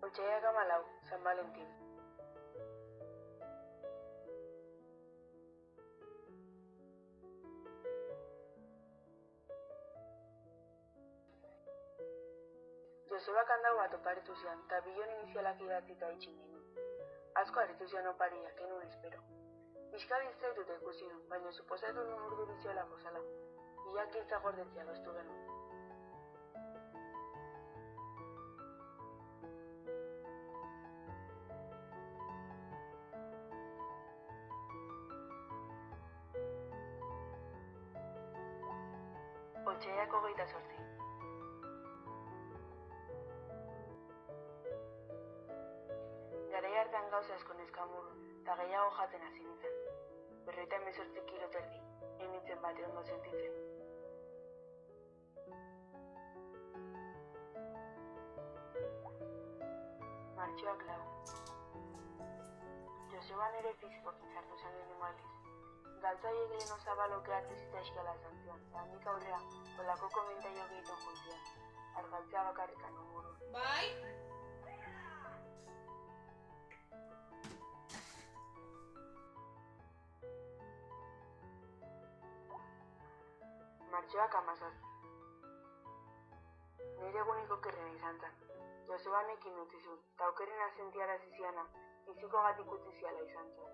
Otsaiak 14, San Valentin. Josebak handau bat oparitu zian, eta bilon inizialak idatzita itxin ginen. Asko aritu zian opariak, enun espero. Bizka distreituta ikusi nun, baina suposatu nun urdu biziolako zala. Bilak giltza gordetzia doztu genuen. Otsaiak 28. Garai hartan gauza asko neskamuru, eta gehiago jaten hasi nintzen. 58 kilo terdi, enitzen bate ondo sentitzen. Martxoak 4. Joseba nere fizikokin sartu zen lehenengo aldiz. Galtzaiek lehen osabaloke hartu zita eskala zantzian, eta handik aurrea, olako komentaio egiten juntian. Argaltzea bakarrikan oguru. Bai? Martxoak 17. Nire eguniko kerrena izan zen. Joseba nekin utzi zuen, eta okerrena sentiarazi ziana, fizikogatik utzi ziala izan zen.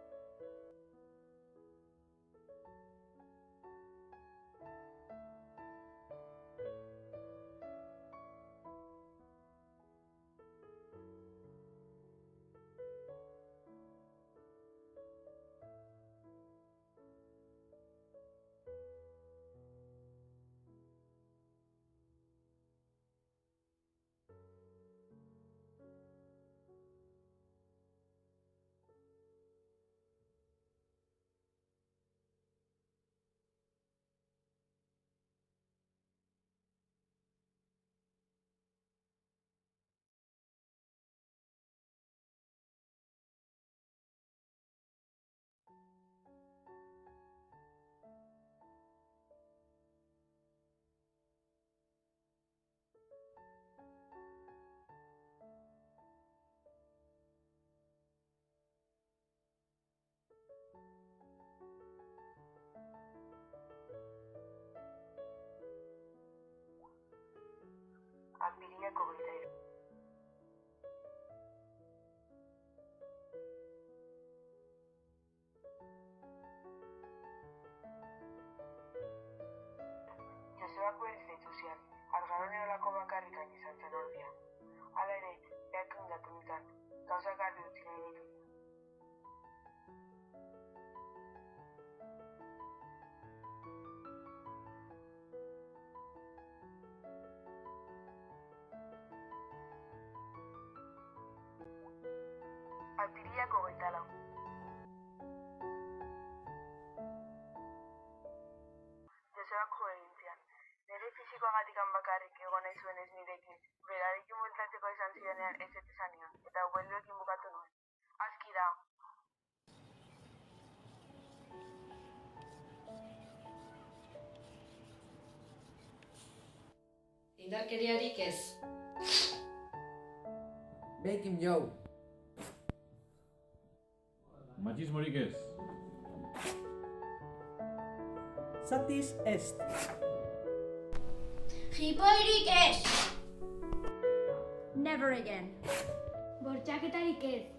Apirilak 23. Josebak berriz deitu zian, argaron erolako bakarrikan izan zen ordia. Hala ere, behak ondatu nikan, gauzak garbi utzi nahi ditut. Apirilak 24. Josebak jo egin zian. Nire fizikoagatikan bakarrik egon nahi zuen ez nirekin, berarekin bueltatzeko izan zidanean ez esan nion, eta ubelduekin bukatu nuen. Aski da. Indarkeriarik ez. Bake him, Joe. Machismorik ez. Satis est. Jipoirik ez! Never again. Bortxaketarik ez!